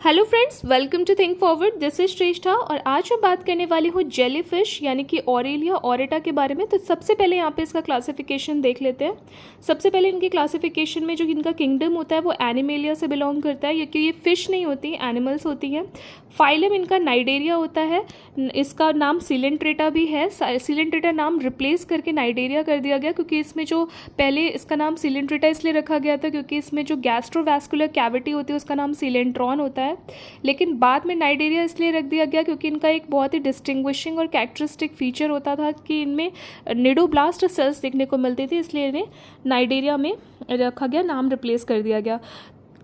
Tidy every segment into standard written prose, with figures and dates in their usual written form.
Hello friends, welcome to think forward. This is Shreshtha और आज मैं बात करने वाली हूँ जेलीफिश यानी कि ऑरेलिया ऑरेटा के बारे में। तो सबसे पहले यहाँ पे इसका क्लासिफिकेशन देख लेते हैं। सबसे पहले इनके क्लासिफिकेशन में जो इनका किंगडम होता है वो एनिमेलिया से बिलोंग करता है, क्योंकि ये फिश नहीं होती, एनिमल्स होती हैं। फाइलम इनका नाइडेरिया होता है। इसका नाम सिलेंट्रेटा भी है। सिलेंट्रेटा नाम रिप्लेस करके नाइडेरिया कर दिया गया, क्योंकि इसमें जो पहले इसका नाम सिलेंट्रेटा इसलिए रखा गया था क्योंकि इसमें जो गैस्ट्रोवैस्कुलर कैविटी होती है उसका नाम सिलेंट्रॉन होता है। लेकिन बाद में नाइडेरिया इसलिए रख दिया गया क्योंकि इनका एक बहुत ही डिस्टिंग्विशिंग और कैरेक्टरिस्टिक फीचर होता था कि इनमें निडोब्लास्ट सेल्स देखने को मिलती थी, इसलिए इन्हें नाइडेरिया में रखा गया, नाम रिप्लेस कर दिया गया।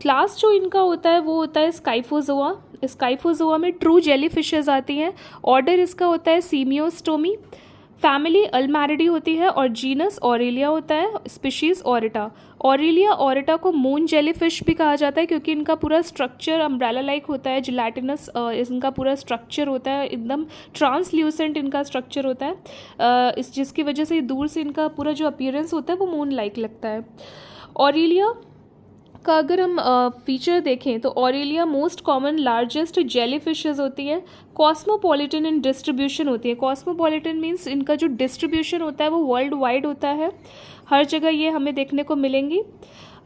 क्लास जो इनका होता है वो होता है स्काइफोजोआ। स्काइफोजोआ में ट्रू जेली फिशेज आती हैं। ऑर्डर इसका होता है सीमियोस्टोमी। फैमिली अल्मैरिडी होती है और जीनस ऑरेलिया होता है। स्पीशीज ऑरेटा। ऑरेलिया ऑरेटा को मून जेलीफिश भी कहा जाता है क्योंकि इनका पूरा स्ट्रक्चर अम्ब्रेला लाइक होता है, जिलेटिनस इनका पूरा स्ट्रक्चर होता है, एकदम ट्रांसल्यूसेंट इनका स्ट्रक्चर होता है, इस जिसकी वजह से दूर से इनका पूरा जो अपीयरेंस होता है वो मून लाइक लगता है। ऑरेलिया का अगर हम फीचर देखें तो Aurelia most common largest jelly fishes होती हैं। कॉस्मोपॉलिटन इन डिस्ट्रीब्यूशन होती है। कॉस्मोपॉलिटन मीन्स इनका जो डिस्ट्रीब्यूशन होता है वो वर्ल्ड वाइड होता है, हर जगह ये हमें देखने को मिलेंगी।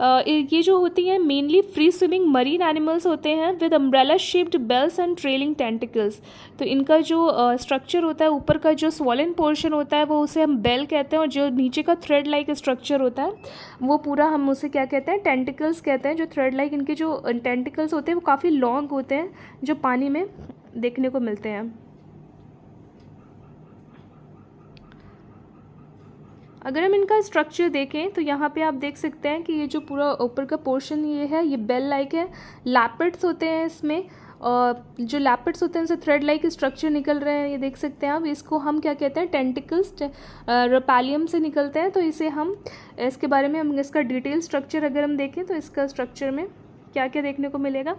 ये जो होती हैं mainly free swimming marine animals होते हैं with umbrella shaped bells and trailing tentacles. तो इनका जो स्ट्रक्चर होता है, ऊपर का जो स्वॉलन पोर्शन होता है वो उसे हम बेल कहते हैं, और जो नीचे का थ्रेड लाइक स्ट्रक्चर होता है वो पूरा हम उसे क्या कहते हैं, टेंटिकल्स कहते हैं। जो थ्रेड लाइक इनके जो टेंटिकल्स होते हैं वो काफ़ी लॉन्ग होते हैं, जो पानी में देखने को मिलते हैं। अगर हम इनका स्ट्रक्चर देखें तो यहाँ पे आप देख सकते हैं कि ये जो पूरा ऊपर का पोर्शन ये है ये बेल लाइक है। लैपेट्स होते हैं इसमें, और जो लैपेट्स होते हैं उनसे थ्रेड लाइक स्ट्रक्चर निकल रहे हैं, ये देख सकते हैं आप। इसको हम क्या कहते हैं, टेंटिकल्स रोपैलियम से निकलते हैं। तो इसे हम इसके बारे में हम इसका डिटेल स्ट्रक्चर अगर हम देखें तो इसका स्ट्रक्चर में क्या क्या देखने को मिलेगा।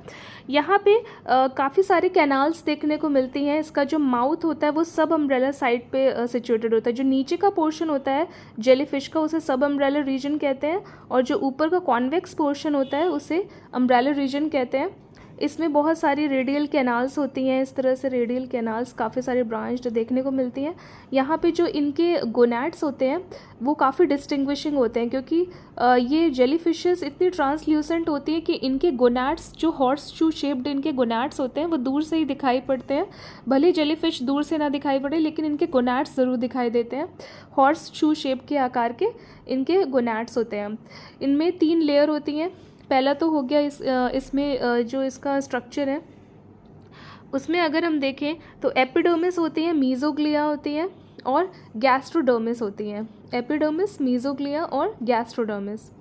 यहाँ पे काफ़ी सारे कैनाल्स देखने को मिलती हैं। इसका जो माउथ होता है वो सब अम्ब्रेला साइड पे सिचुएटेड होता है। जो नीचे का पोर्शन होता है जेलीफिश का उसे सब अम्ब्रेला रीजन कहते हैं, और जो ऊपर का कॉन्वेक्स पोर्शन होता है उसे अम्ब्रेला रीजन कहते हैं। इसमें बहुत सारी रेडियल कैनाल्स होती हैं। इस तरह से रेडियल कैनाल्स काफ़ी सारे ब्रांच्ड देखने को मिलती हैं। यहाँ पे जो इनके गोनैड्स होते हैं वो काफ़ी डिस्टिंग्विशिंग होते हैं, क्योंकि ये जेलीफिशेस इतनी ट्रांसल्यूसेंट होती है कि इनके गोनैड्स जो हॉर्स शू शेप्ड इनके गोनैड्स होते हैं वो दूर से ही दिखाई पड़ते हैं। भले जेलीफिश दूर से ना दिखाई पड़े लेकिन इनके गोनैड्स ज़रूर दिखाई देते हैं। हॉर्स शू शेप के आकार के इनके गोनैड्स होते हैं। इनमें 3 लेयर होती हैं। पहला तो हो गया इसमें जो इसका स्ट्रक्चर है उसमें अगर हम देखें तो एपिडर्मिस होती है, मीजोग्लिया होती है और गैस्ट्रोडर्मिस होती हैं। एपिडर्मिस, मीजोग्लिया और गैस्ट्रोडर्मिस।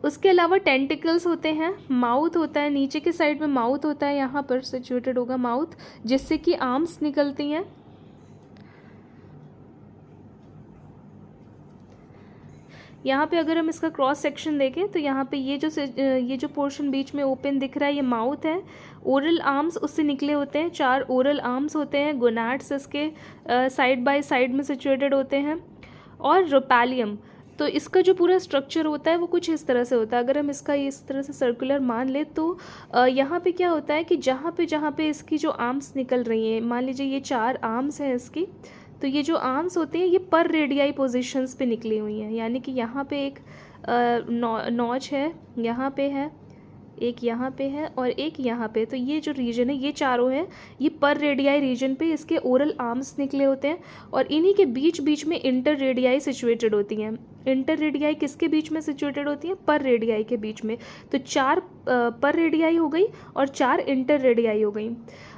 उसके अलावा टेंटिकल्स होते हैं, माउथ होता है, नीचे के साइड में माउथ होता है, यहाँ पर सिचुएटेड होगा माउथ, जिससे कि आर्म्स निकलती हैं। यहाँ पे अगर हम इसका क्रॉस सेक्शन देखें तो यहाँ पे ये जो पोर्शन बीच में ओपन दिख रहा है ये माउथ है। ओरल आर्म्स उससे निकले होते हैं, 4 ओरल आर्म्स होते हैं। गोनैड्स इसके साइड बाय साइड में सिचुएटेड होते हैं। और रोपैलियम, तो इसका जो पूरा स्ट्रक्चर होता है वो कुछ इस तरह से होता है। अगर हम इसका इस तरह से सर्कुलर मान ले तो यहाँ पे क्या होता है कि जहाँ पे इसकी जो आर्म्स निकल रही हैं, मान लीजिए ये 4 आर्म्स हैं इसकी, तो ये जो आर्म्स होते हैं ये पर रेडियाई पोजीशंस पे निकली हुई हैं। यानी कि यहाँ पे एक नॉच है, यहाँ पे है एक, यहाँ पे है और एक यहाँ पे। तो ये जो रीजन है ये चारों हैं, ये पर रेडियाई रीजन पे इसके ओरल आर्म्स निकले होते हैं, और इन्हीं के बीच बीच में इंटर रेडियाई सिचुएटेड होती हैं। इंटर रेडियाई किसके बीच में सिचुएटेड होती हैं, पर रेडियाई के बीच में। तो 4 पर रेडियाई हो गई और 4 इंटर रेडियाई हो गई।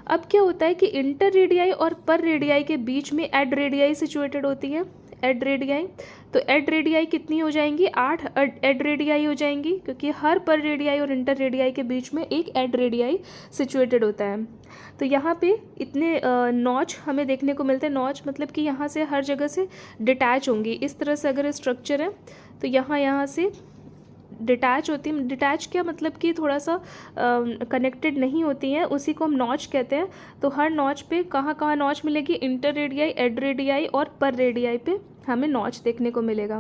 अब क्या होता है कि इंटर रेडियाई और पर रेडियाई के बीच में एड रेडियाई सिचुएटेड होती है। एड रेडियाई, तो एड रेडियाई कितनी हो जाएंगी, 8 एड रेडियाई हो जाएंगी, क्योंकि हर पर रेडियाई और इंटर रेडियाई के बीच में एक एड रेडियाई सिचुएटेड होता है। तो यहाँ पे इतने नॉच हमें देखने को मिलते हैं। नॉच मतलब कि यहाँ से हर जगह से डिटैच होंगी। इस तरह से अगर स्ट्रक्चर है तो यहाँ से डिटैच होती है। डिटैच क्या मतलब कि थोड़ा सा कनेक्टेड नहीं होती हैं, उसी को हम नॉच कहते हैं। तो हर नॉच पे कहाँ नॉच मिलेगी, इंटर रेडियाई, एड रेडियाई और पर रेडियाई पे हमें नॉच देखने को मिलेगा।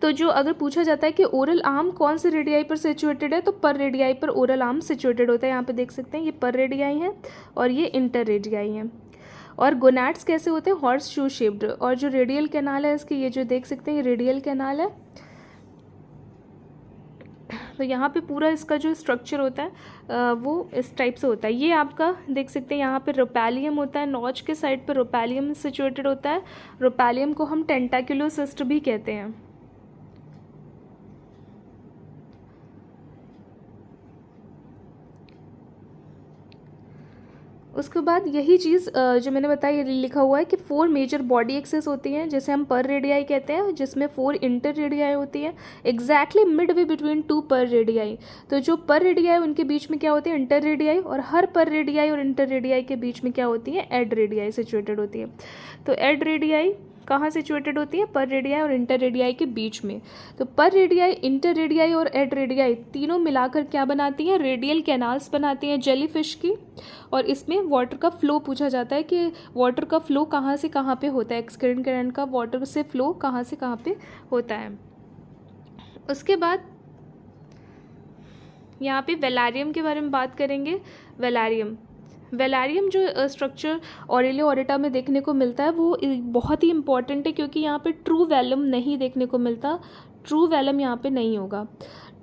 तो जो अगर पूछा जाता है कि ओरल आर्म कौन से रेडियाई पर सिचुएटेड है, तो पर रेडियाई पर ओरल आर्म सिचुएटेड होता है। यहाँ पे देख सकते हैं ये पर रेडियाई है और ये इंटर रेडियाई है। और गोनैड्स कैसे होते हैं, हॉर्स शू शेप्ड। और जो रेडियल कैनाल है इसके, ये जो देख सकते हैं ये रेडियल कैनाल है। तो यहाँ पे पूरा इसका जो स्ट्रक्चर होता है वो इस टाइप से होता है। ये आपका देख सकते हैं यहाँ पे रोपैलियम होता है, नॉच के साइड पर रोपैलियम सिचुएटेड होता है। रोपैलियम को हम टेंटाक्युलोसिस्ट भी कहते हैं। उसके बाद यही चीज़ जो मैंने बताया लिखा हुआ है कि 4 मेजर बॉडी एक्सेस होती हैं, जैसे हम पर रेडियाई कहते हैं, जिसमें 4 इंटर रेडियाई होती हैं एग्जैक्टली मिड वे बिटवीन 2 पर रेडियाई। तो जो पर रेडियाई उनके बीच में क्या होती है, इंटर रेडियाई, और हर पर रेडियाई और इंटर रेडियाई के बीच में क्या होती है, एड रेडियाई सिचुएटेड होती है। तो एड रेडियाई कहाँ सिचुएटेड होती है, पर रेडियाई और इंटर रेडियाई के बीच में। तो पर रेडियाई, इंटर रेडियाई और एड रेडियाई तीनों मिलाकर क्या बनाती हैं, रेडियल कैनाल्स बनाती हैं जेलीफिश की। और इसमें वाटर का फ्लो पूछा जाता है कि वाटर का फ्लो कहाँ से कहाँ पे होता है, एक्सक्रीडेंट करंट का वाटर से फ्लो कहाँ से कहाँ पे होता है। उसके बाद यहाँ पे वेलारियम के बारे में बात करेंगे। वेलारियम जो स्ट्रक्चर ऑरेलिया ऑरेटा में देखने को मिलता है वो बहुत ही इंपॉर्टेंट है, क्योंकि यहाँ पे ट्रू वेलम नहीं देखने को मिलता। ट्रू वेलम यहाँ पे नहीं होगा,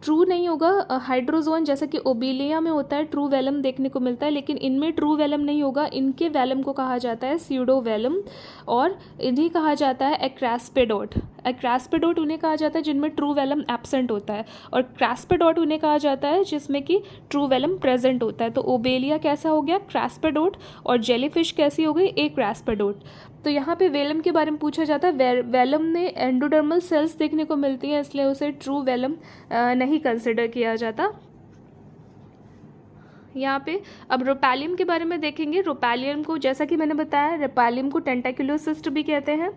ट्रू नहीं होगा। हाइड्रोजोन जैसा कि ओबेलिया में होता है ट्रू वेलम देखने को मिलता है, लेकिन इनमें ट्रू वेलम नहीं होगा। इनके वेलम को कहा जाता है स्यूडो वेलम, और इन्हें कहा जाता है एक्रास्पेडोट। एक्रास्पेडोट उन्हें कहा जाता है जिनमें ट्रू वेलम एब्सेंट होता है, और क्रास्पेडोट उन्हें कहा जाता है जिसमें कि ट्रू वेलम प्रेजेंट होता है। तो ओबेलिया कैसा हो गया, क्रास्पेडोट, और जेलीफिश कैसी हो गई, ए क्रास्पेडोट। तो यहाँ पे वेलम के बारे में पूछा जाता है। वेलम में एंडोडर्मल सेल्स देखने को मिलती हैं, इसलिए उसे ट्रू वेलम नहीं कंसिडर किया जाता। यहाँ पे अब रोपैलियम के बारे में देखेंगे। रोपैलियम को, जैसा कि मैंने बताया, रोपैलियम को टेंटाक्युलोसिस्ट भी कहते हैं।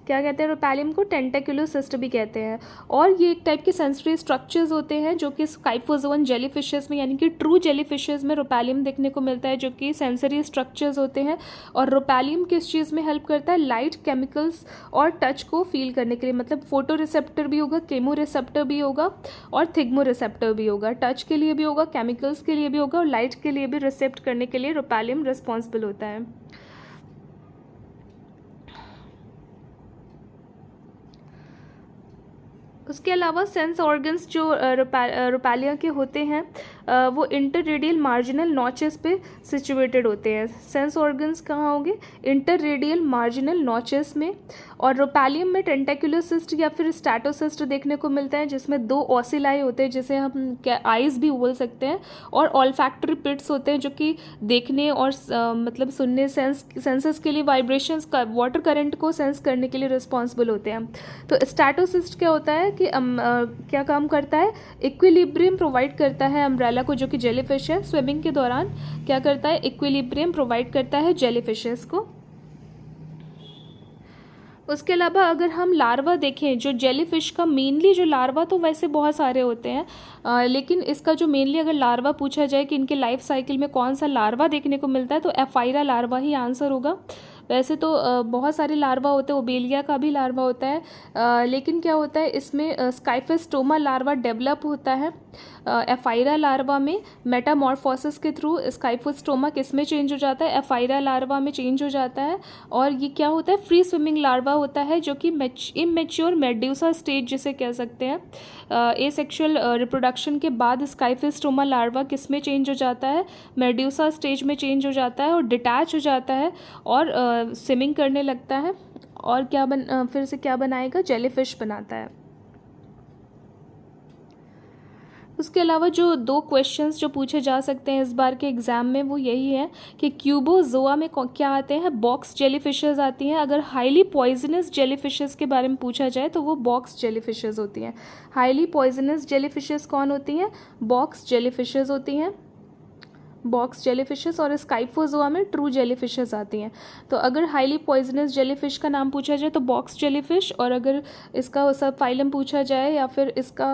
क्या कहते हैं, रोपैलियम को टेंटाक्युलोसिस्ट भी कहते हैं। और ये एक टाइप के सेंसरी स्ट्रक्चर्स होते हैं जो कि स्काइफोजोन जेलीफिशेस में, यानी कि ट्रू जेलीफिशेस में रोपैलियम देखने को मिलता है, जो कि सेंसरी स्ट्रक्चर्स होते हैं। और रोपैलियम किस चीज़ में हेल्प करता है, लाइट, केमिकल्स और टच को फील करने के लिए। मतलब फोटो रिसेप्टर भी होगा, केमो रिसेप्टर भी होगा और थिग्मो रिसेप्टर भी होगा। टच के लिए भी होगा, केमिकल्स के लिए भी होगा, और लाइट के लिए भी रिसेप्ट करने के लिए रोपैलियम रिस्पॉन्सिबल होता है। उसके अलावा सेंस ऑर्गन्स जो रोपैलिया के होते हैं वो इंटररेडियल मार्जिनल नॉचेस पे सिचुएटेड होते हैं। सेंस ऑर्गन्स कहाँ होंगे, इंटररेडियल मार्जिनल नॉचेस में। और रोपैलियम में टेंटाक्युलोसिस्ट या फिर स्टैटोसिस्ट देखने को मिलता है, जिसमें 2 ऑसिलाई होते हैं, जिसे हम आइज भी बोल सकते हैं। और ऑल्फैक्टरी पिट्स होते हैं जो कि देखने और मतलब सुनने, सेंसेस के लिए, वाइब्रेशंस का, वाटर करंट को सेंस करने के लिए रिस्पॉन्सिबल होते हैं। तो स्टैटोसिस्ट क्या होता है कि क्या काम करता है, इक्विलिब्रियम प्रोवाइड करता है अम्ब्रेला को, जो कि जेलीफिश है। स्विमिंग के दौरान क्या करता है, इक्विलिब्रियम प्रोवाइड करता है जेलीफिशेस को। उसके अलावा अगर हम लार्वा देखें, जो जेलीफिश का मेनली जो लार्वा, तो वैसे बहुत सारे होते हैं, लेकिन इसका जो मेनली अगर लार्वा पूछा जाए कि इनके लाइफ साइकिल में कौन सा लार्वा देखने को मिलता है, तो एफाइरा लार्वा ही आंसर होगा। वैसे तो बहुत सारे लार्वा होते हैं, ओबेलिया का भी लार्वा होता है, लेकिन क्या होता है इसमें स्काइफोस्टोमा लार्वा डेवलप होता है। एफाइरा लार्वा में मेटामॉर्फोसिस के थ्रू स्काइफोस्टोमा किस में चेंज हो जाता है, एफाइरा लार्वा में चेंज हो जाता है। और ये क्या होता है, फ्री स्विमिंग लार्वा होता है, जो कि इमेच्योर मेड्यूसा स्टेज जिसे कह सकते हैं। एसेक्सुअल रिप्रोडक्शन के बाद स्काइफोस्टोमा लार्वा किस में चेंज हो जाता है, मेड्यूसा स्टेज में चेंज हो जाता है और डिटैच हो जाता है और स्विमिंग करने लगता है। और फिर से क्या बनाएगा, जेलीफिश बनाता है। उसके अलावा जो 2 क्वेश्चंस जो पूछे जा सकते हैं इस बार के एग्ज़ाम में, वो यही है कि क्यूबोजोआ में क्या आते हैं, बॉक्स जेलीफिशेस आती हैं। अगर हाईली पॉइजनस जेलीफिशेस के बारे में पूछा जाए तो वो बॉक्स जेलीफिशेस होती हैं। हाईली पॉइजनस जेलीफिशेस कौन होती हैं, बॉक्स जेलीफिशेस होती हैं। बॉक्स जेलीफिशेस, और स्काइफोजोआ में ट्रू जेलीफिशेस आती हैं। तो अगर हाईली पॉइजनस जेलीफिश का नाम पूछा जाए तो बॉक्स जेलीफिश, और अगर इसका सब फाइलम पूछा जाए या फिर इसका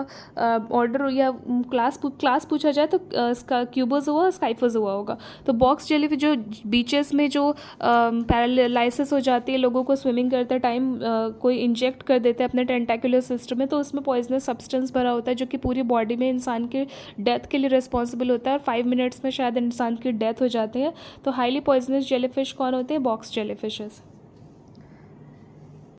ऑर्डर या क्लास पूछा जाए तो इसका क्यूबोजोआ, स्काइफोजोआ होगा। तो बॉक्स जेलीफिश जो बीचेस में जो पैरालाइसिस हो जाती है, लोगों को स्विमिंग करते टाइम कोई इंजेक्ट कर देते हैं अपने टेंटाकुलर सिस्टम में, तो उसमें पॉइजनस सब्सटेंस भरा होता है जो कि पूरी बॉडी में इंसान के डेथ के लिए रिस्पॉन्सिबल होता है, और 5 मिनट्स में शायद इंसान की डेथ हो जाती है। तो हाईली पॉइजनस जेलीफिश कौन होते हैं? Box jellyfishes.